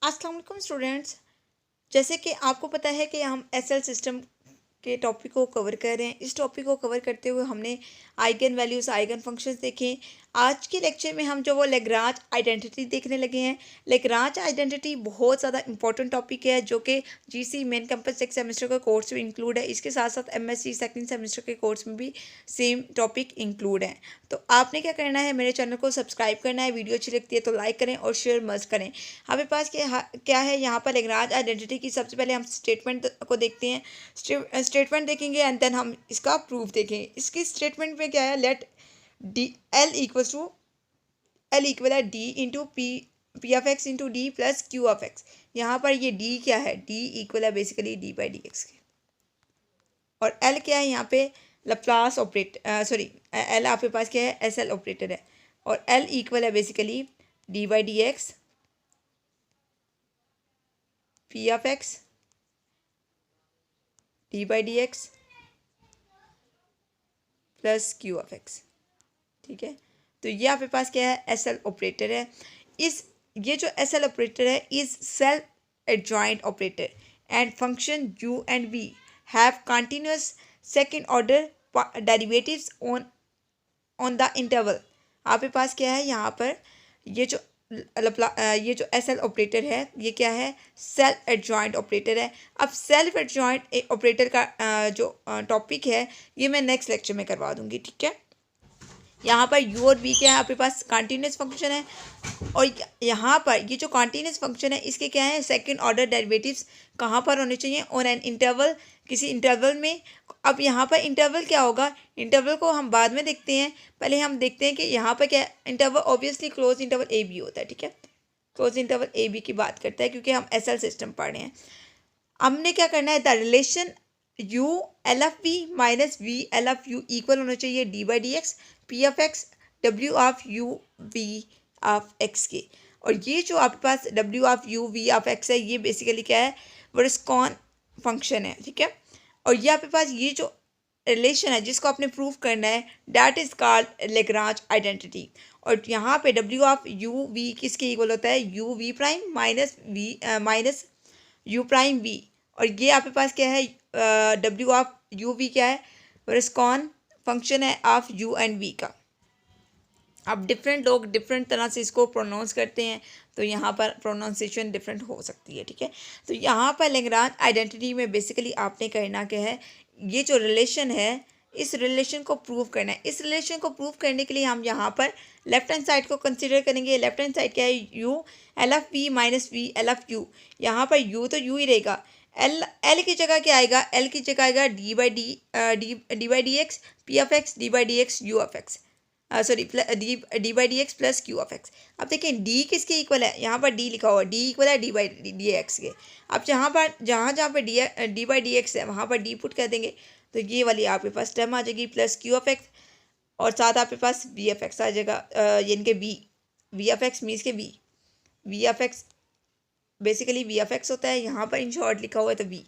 अस्सलाम वालेकुम स्टूडेंट्स। जैसे कि आपको पता है कि हम एसएल सिस्टम के टॉपिक को कवर कर रहे हैं। इस टॉपिक को कवर करते हुए हमने आइगन वैल्यूज़, आइगन फंक्शंस देखे। आज के लेक्चर में हम जो वो लेग्रांज आइडेंटिटी देखने लगे हैं। लेग्रांज आइडेंटिटी बहुत ज़्यादा इंपॉर्टेंट टॉपिक है जो कि GC main campus second semester के कोर्स में इंक्लूड है। इसके साथ साथ एमएससी सेकंड सेमेस्टर के कोर्स में भी सेम टॉपिक इंक्लूड है। तो आपने क्या करना है, मेरे चैनल को सब्सक्राइब करना है। वीडियो अच्छी लगती है तो लाइक करें और शेयर मस्ट करें। हमारे पास क्या है यहाँ पर लेग्रांज आइडेंटिटी की। सबसे पहले हम स्टेटमेंट को देखते हैं। स्टेटमेंट देखेंगे एंड देन हम इसका प्रूफ देखेंगे। इसकी स्टेटमेंट में क्या है, लेट डी एल इक्वल है D into P of x into D plus Q of x. यहाँ पर ये डी क्या है, डी इक्वल है basically D by D x के। और एल क्या है यहाँ पे, लप्लास ऑपरेटर, सॉरी एल आपके पास क्या है, एस एल ऑपरेटर है। और एल इक्वल है basically D by D X P of x D by D x plus Q of x. ठीक है, तो ये आपके पास क्या है, एस एल ऑपरेटर है। ये जो एस एल ऑपरेटर है is self adjoint operator and function U and V have continuous second order derivatives on the interval. आपके पास क्या है यहाँ पर, ये जो एस एल ऑपरेटर है ये क्या है, सेल्फ एडजॉइंट ऑपरेटर है। अब सेल्फ एडजॉइंट ऑपरेटर का जो टॉपिक है ये मैं नेक्स्ट लेक्चर में करवा दूंगी। ठीक है, यहाँ पर यू और वी क्या है, आपके पास कॉन्टीन्यूस फंक्शन है। और यहाँ पर ये जो कॉन्टीन्यूस फंक्शन है इसके क्या है, सेकंड ऑर्डर डेरिवेटिव्स कहाँ पर होने चाहिए, ऑन एन इंटरवल, किसी इंटरवल में। अब यहाँ पर इंटरवल क्या होगा, इंटरवल को हम बाद में देखते हैं। पहले हम देखते हैं कि यहाँ पर क्या interval, obviously close interval A B होता है। ठीक है, क्लोज इंटरवल ए बी की बात करता है क्योंकि हम एस एल सिस्टम पढ़ रहे हैं। हमने क्या करना है, the relation U L F V minus V L F U equal होना चाहिए D by D X P of X W of U V of X के। और ये जो आपके पास W of U V of X है ये बेसिकली क्या है, वर्स्कॉन फंक्शन है। ठीक है, और ये आपके पास ये जो रिलेशन है जिसको आपने प्रूफ करना है that is called Lagrange identity. और यहाँ पे डब्ल्यू ऑफ यू वी किसके इक्वल होता है, U V prime minus U prime V. और ये आपके पास क्या है, डब्ल्यू ऑफ यू वी क्या है, वर्स्कॉन फंक्शन है ऑफ यू एंड वी का। अब डिफरेंट लोग डिफरेंट तरह से इसको प्रोनाउंस करते हैं तो यहाँ पर प्रोनाउंसिएशन डिफरेंट हो सकती है। ठीक है, तो यहाँ पर लेग्रांज आइडेंटिटी में बेसिकली आपने करना क्या है, ये जो रिलेशन है इस रिलेशन को प्रूव करना है। इस रिलेशन को प्रूव करने के लिए हम यहाँ पर लेफ्ट हैंड साइड को कंसिडर करेंगे। लेफ्ट हैंड साइड क्या है, U L F V minus V L F U. यहाँ पर यू तो यू ही रहेगा, एल की जगह क्या आएगा, एल की जगह आएगा D by D X P of x D by D x you of x, sorry D by D x plus Q of x. अब देखें डी किसके इक्वल है, यहाँ पर डी लिखा हुआ है, डी इक्वल है डी बाई डी एक्स के। अब जहाँ पर डी बाई डी एक्स है वहाँ पर डी पुट कर देंगे तो ये वाली आपके पास टर्म आ जाएगी प्लस क्यू ऑफ एक्स और साथ आपके पास वी एफ एक्स आ जाएगा। यानी कि वी एफ एक्स मीन्स के we F x basically we F x होता है, यहाँ पर इन शॉर्ट लिखा हुआ है तो वी।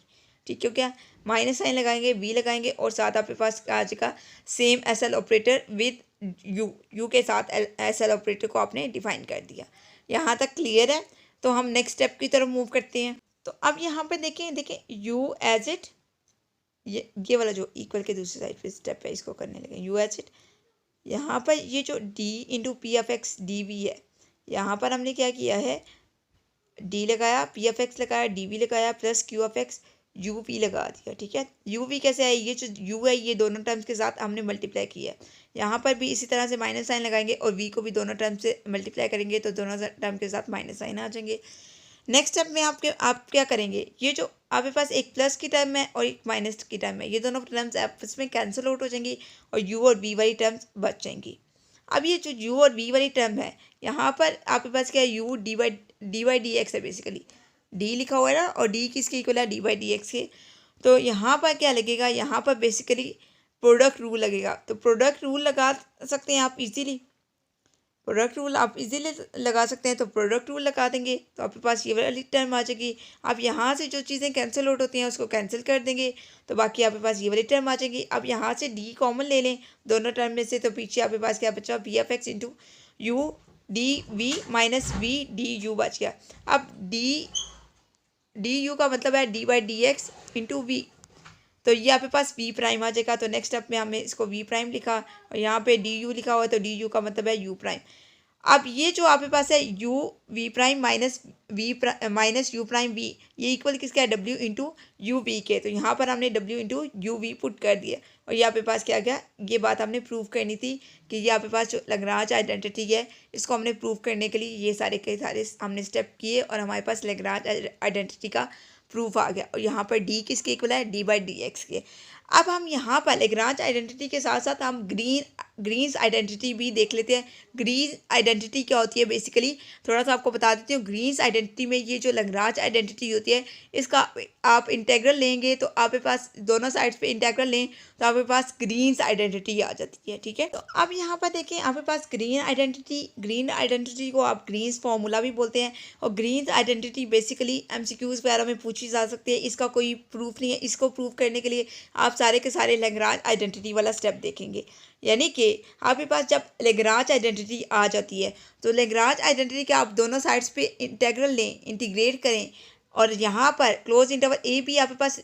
ठीक है, क्या माइनस साइन लगाएंगे, वी लगाएंगे और साथ आपके पास आ जाएगा same S L operator with you के साथ एस एल ऑपरेटर को आपने डिफाइन कर दिया। यहाँ तक क्लियर है, तो हम नेक्स्ट स्टेप की तरफ मूव करते हैं। तो अब यहाँ पे देखें यू एज इट, ये वाला जो इक्वल के दूसरी साइड पे स्टेप है इसको करने लगे, यू एज इट। यहाँ पर ये जो D into P F X D V है, यहाँ पर हमने क्या किया है, डी लगाया, पी एफ एक्स लगाया, डी वी लगाया plus Q F X U P लगा दिया। ठीक है, यू वी कैसे है, ये जो यू है ये दोनों टर्म्स के साथ हमने मल्टीप्लाई किया है। यहाँ पर भी इसी तरह से माइनस साइन लगाएंगे और वी को भी दोनों टर्म से मल्टीप्लाई करेंगे तो दोनों टर्म के साथ माइनस साइन आ जाएंगे। नेक्स्ट स्टेप में आप क्या करेंगे, ये जो आपके पास एक प्लस की टर्म है और एक माइनस की टर्म है, ये दोनों टर्म्स आपस में कैंसिल आउट हो जाएंगी और यू और वी वाली टर्म्स बच जाएंगी। अब ये जो यू और वी वाली टर्म है यहाँ पर आपके पास क्या है, U D by D x है, बेसिकली डी लिखा हुआ है ना, और डी किसके इक्वल है, डी बाई डी एक्स के। तो यहाँ पर क्या लगेगा, यहाँ पर बेसिकली प्रोडक्ट रूल लगेगा। तो प्रोडक्ट रूल लगा सकते हैं आप इजीली, प्रोडक्ट रूल आप इजीली लगा सकते हैं। तो प्रोडक्ट रूल लगा देंगे तो आपके पास ये वाली टर्म आ जाएगी। आप यहाँ से जो चीज़ें कैंसिल आउट होती हैं उसको कैंसिल कर देंगे तो बाकी आपके पास ये वाली टर्म आ जाएगी। अब यहाँ से डी कॉमन ले लें दोनों टर्म में से, तो पीछे आपके पास क्या बचा, V F X into U D V minus V D U बच गया। अब डी यू का मतलब है D by D X into V, तो ये आपके पास वी प्राइम आ जाएगा। तो नेक्स्ट स्टेप में हमने इसको वी प्राइम लिखा और यहाँ पे डी यू लिखा हुआ है, तो डी यू का मतलब है यू प्राइम। अब ये जो आपके पास है U V prime minus U prime V, ये इक्वल किसका है, डब्ल्यू इंटू यू वी के। तो यहाँ पर हमने W into U V put कर दिया और ये आपके पास क्या गया, ये बात हमने प्रूव करनी थी कि ये आपके पास जो लैग्रांज आइडेंटिटी है इसको हमने प्रूव करने के लिए ये सारे के सारे हमने स्टेप किए और हमारे पास लैग्रांज आइडेंटिटी का प्रूफ आ गया। और यहाँ पर डी किसके इक्वल है, डी बाई डी एक्स के। अब हम यहाँ पर लैग्रांज आइडेंटिटी के साथ साथ हम ग्रीन्स आइडेंटिटी भी देख लेते हैं। ग्रीन्स आइडेंटिटी क्या होती है, बेसिकली थोड़ा सा आपको बता देती हूँ। ग्रीन्स आइडेंटिटी में ये जो लैग्रांज आइडेंटिटी होती है इसका आप इंटेग्रल लेंगे तो आपके पास दोनों साइड्स पे इंटेग्रल लें तो आपके पास ग्रीन्स आइडेंटिटी आ जाती है, ठीक है। तो अब यहाँ पर देखें आपके पास ग्रीन आइडेंटिटी को आप ग्रीन्स फार्मूला भी बोलते हैं और ग्रीन्स आइडेंटिटी बेसिकली एमसीक्यूज वगैरह में पूछी जा सकती है। इसका कोई प्रूफ नहीं है। इसको प्रूव करने के लिए आप सारे के सारे लैग्रांज आइडेंटिटी वाला स्टेप देखेंगे। यानी कि आपके पास जब लैग्रांज आइडेंटिटी आ जाती है तो लैग्रांज आइडेंटिटी के आप दोनों साइड्स पे इंटेग्रल लें, इंटीग्रेट करें और यहाँ पर क्लोज इंटरवल ए भी आपके पास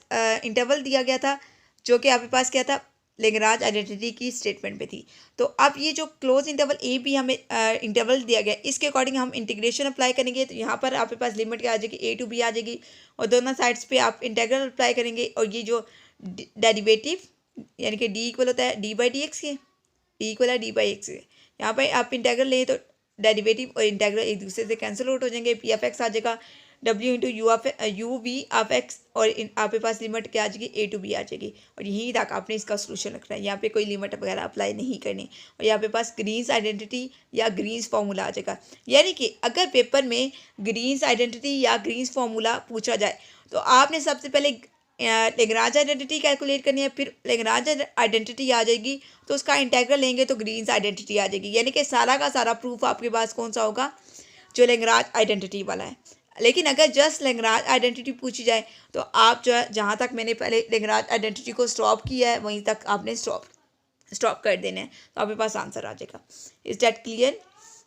इंटरवल दिया गया था जो कि आपके पास क्या था, लैग्रांज आइडेंटिटी की स्टेटमेंट पे थी। तो अब ये जो क्लोज इंटरवल ए भी हमें इंटरवल दिया गया इसके अकॉर्डिंग हम इंटीग्रेशन अप्लाई करेंगे। तो यहाँ पर आपके पास लिमिट क्या आ जाएगी, ए टू बी आ जाएगी और दोनों साइड्स पे आप इंटीग्रल अप्लाई करेंगे और ये जो डेरिवेटिव यानी कि डी इक्वल होता है डी बाई डी एक्स के, डी इक्वल है डी बाई एक्स के। यहाँ पर आप इंटीग्रल लें तो डेरिवेटिव और इंटीग्रल एक दूसरे से कैंसिल आउट हो जाएंगे। पी एफ एक्स आ जाएगा W into U V of X और आपके पास लिमिट क्या आ जाएगी, ए टू बी आ जाएगी और यहीं तक आपने इसका सोल्यूशन रखना है। यहाँ पे कोई लिमिट वगैरह अप्लाई नहीं करनी और यहाँ पे पास ग्रीन्स आइडेंटिटी या ग्रीन्स फार्मूला आ जाएगा। यानी कि अगर पेपर में ग्रीन्स आइडेंटिटी या ग्रीन्स फार्मूला पूछा जाए तो आपने सबसे पहले लैग्रांज आइडेंटिटी कैलकुलेट करनी है, फिर लैग्रांज आइडेंटिटी आ जाएगी तो उसका इंटीग्रल लेंगे तो ग्रीन्स आइडेंटिटी आ जाएगी। यानी कि सारा का सारा प्रूफ आपके पास कौन सा होगा, जो लैग्रांज आइडेंटिटी वाला है। लेकिन अगर जस्ट लैग्रांज आइडेंटिटी पूछी जाए तो आप जो है जहाँ तक मैंने पहले लैग्रांज आइडेंटिटी को स्टॉप किया है वहीं तक आपने स्टॉप कर देना है तो आपके पास आंसर आ जाएगा। Is that clear?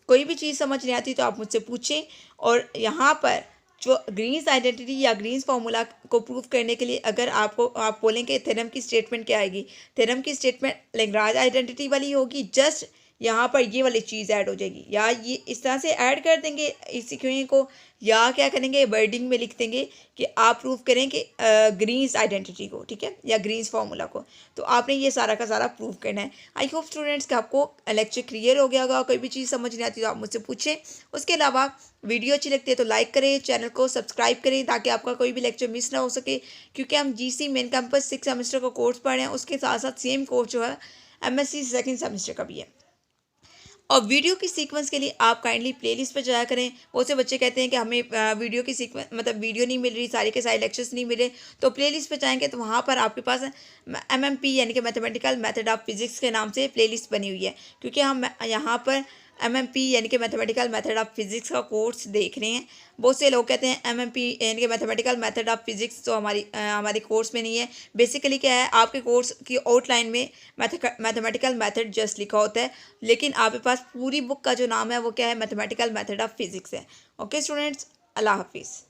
कोई भी चीज़ समझ नहीं आती तो आप मुझसे पूछें। और यहाँ पर जो ग्रीन्स आइडेंटिटी या ग्रीन्स फार्मूला को प्रूव करने के लिए अगर आप बोलेंगे थ्योरम की स्टेटमेंट क्या आएगी, थ्योरम की स्टेटमेंट लैग्रांज आइडेंटिटी वाली होगी। जस्ट यहाँ पर ये वाली चीज़ ऐड हो जाएगी या ये इस तरह से ऐड कर देंगे इस इक्वेशन को या क्या करेंगे वर्डिंग में लिख देंगे कि आप प्रूव करें कि ग्रीन्स आइडेंटिटी को, ठीक है, या ग्रीन्स फार्मूला को। तो आपने ये सारा का सारा प्रूव करना है। आई होप स्टूडेंट्स कि आपको लेक्चर क्लियर हो गया होगा। कोई भी चीज़ समझ नहीं आती तो आप मुझसे पूछें। उसके अलावा वीडियो अच्छी लगती है तो लाइक करें, चैनल को सब्सक्राइब करें ताकि आपका कोई भी लेक्चर मिस ना हो सके, क्योंकि हम GC मेन कैंपस 6 सेमेस्टर का कोर्स पढ़ रहे हैं। उसके साथ साथ सेम कोर्स जो है MSc 2nd सेमेस्टर का भी है। और वीडियो की सीक्वेंस के लिए आप काइंडली प्लेलिस्ट पर जाया करें। बहुत से बच्चे कहते हैं कि हमें वीडियो की सीक्वेंस मतलब वीडियो नहीं मिल रही, सारे के सारे लेक्चर्स नहीं मिल रहे, तो प्लेलिस्ट पर जाएंगे तो वहाँ पर आपके पास MMP यानी कि मैथमेटिकल मेथड ऑफ फिजिक्स के नाम से प्लेलिस्ट बनी हुई है। क्योंकि हम यहाँ पर MMP यानी कि मैथमेटिकल मेथड ऑफ फिजिक्स का कोर्स देख रहे हैं। बहुत से लोग कहते हैं MMP यानी कि मैथमेटिकल मेथड ऑफ फिजिक्स तो हमारे कोर्स में नहीं है। बेसिकली क्या है, आपके कोर्स की आउटलाइन में मैथमेटिकल मेथड जस्ट लिखा होता है, लेकिन आपके पास पूरी बुक का जो नाम है वो क्या है, मैथमेटिकल मेथड ऑफ फिजिक्स है। ओके स्टूडेंट्स, अल्लाह हाफिज़।